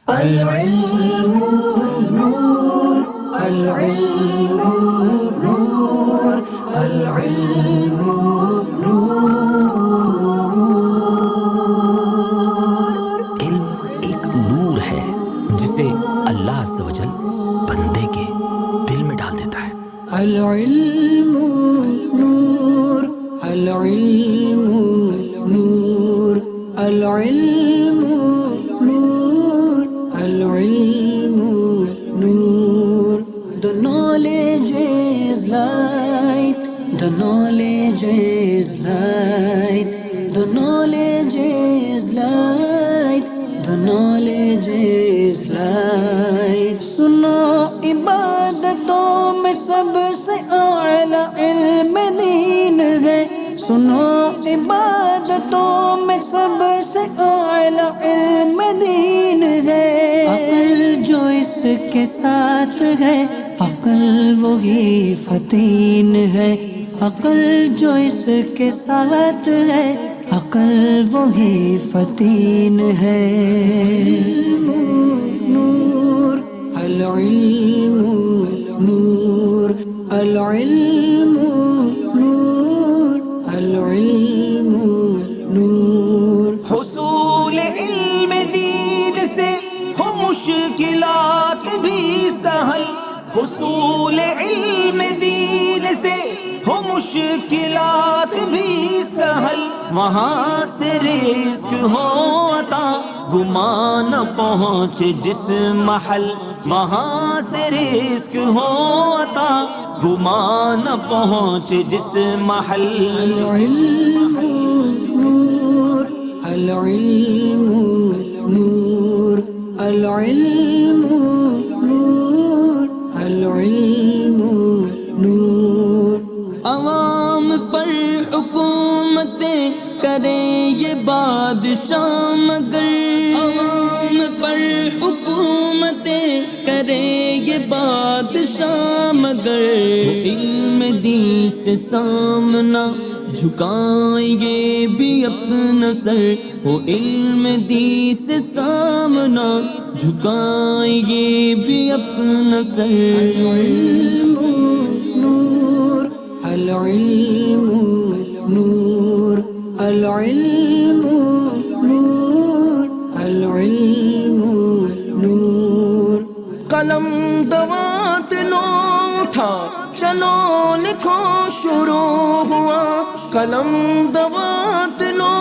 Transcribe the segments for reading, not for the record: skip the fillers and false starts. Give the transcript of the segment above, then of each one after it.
العلم نور، العلم نور، العلم نور۔ علم ایک نور ہے جسے اللہ عز و جل بندے کے دل میں ڈال دیتا ہے۔ العلم نور، العلم نور، العلم نور، العلم نور۔ The knowledge is light، the knowledge is light، the knowledge is light، the knowledge is light۔ سنو عبادتوں میں سب سے اعلیٰ علم دین ہے، سنو عبادتوں میں سب سے اعلیٰ علم دین ہے۔ عقل جو اس کے ساتھ ہے، عقل وہی فتین ہے، عقل جو اس کے ساتھ ہے، عقل وہی فتین ہے۔ نور، العلم نور، العلم نور، العلم نور۔ حصول علم دین سے ہو مشکلات بھی سہل، حصول علم دین سے ہو مشکلات بھی سہل، وہاں سے رزق ہو عطا گمان نہ پہنچے جس محل، وہاں سے رزق ہو عطا گمان نہ پہنچے جس محل۔ العلم نور، العلم نور، العلم نور، العلم نور۔ عوام پر حکومتیں کریں یہ بادشاہ مگر، عوام پر حکومتیں کریں یہ بادشاہ مگر، علم دین سے سامنا جھکائیں گے بھی اپنا سر، وہ علم دین سے سامنا جھکائیں گے بھی اپنا سر۔ العلم نور، العلم نور، العلم نور، العلم نور۔ قلم دوات لو اٹھا چلو لکھو شروع ہوا، قلم دوات لو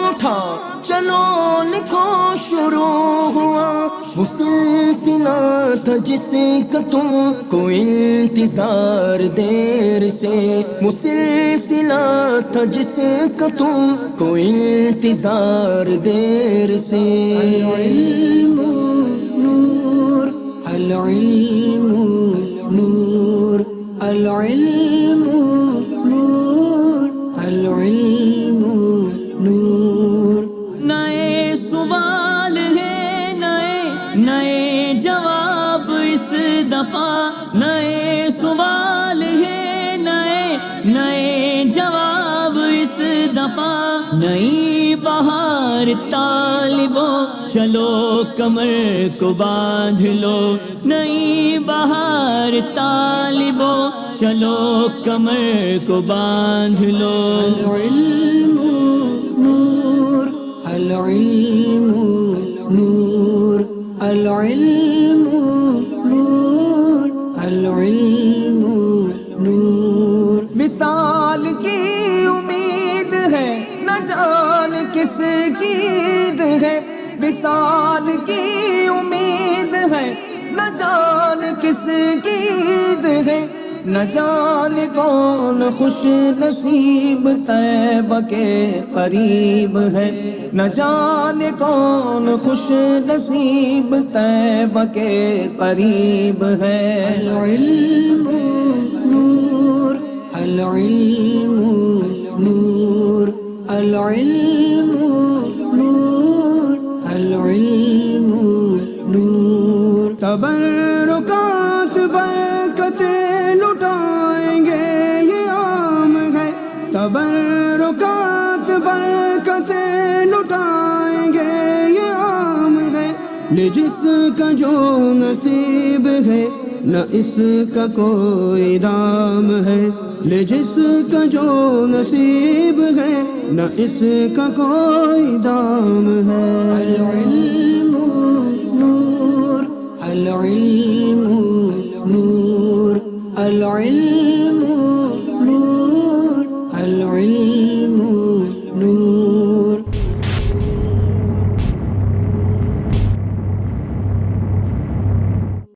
اٹھا چلو لکھو شروع ہوا، وہ سلسلہ تھا جس کا تم کو انتظار دیر سے، وہ سلسلہ تھا جس کا تم کو انتظار دیر سے۔ العلم نور، العلم نور، العلم نور، العلم نور۔ نئے سوال ہے نئے جواب اس دفعہ، نئے سوال ہے نئے جواب اس دفعہ، نئی بہار طالبو چلو کمر کو باندھ لو، نئی بہار طالبو چلو کمر کو باندھ لو۔ العلم نور، العلم نور، العلم نور، العلم نور۔ مثال کی امید ہے نہ جان کس کی عید ہے، مثال کی امید ہے نہ جان کس کی عید ہے، نہ جانے کون خوش نصیب طیبہ کے قریب ہے، نہ جانے کون خوش نصیب طیبہ کے قریب ہے۔ العلم نور، العلم نور، العلم نور، العلم نور۔ تبرکات برکتیں لٹائیں گے یہ عام ہے، تبرکات برکتیں لٹائیں گے یہ عام ہے، لے جس کا جو نصیب ہے نہ اس کا کوئی دام ہے، لے جس کا جو نصیب ہے نہ اس کا کوئی دام ہے۔ العلم نور، العلم نور، العلم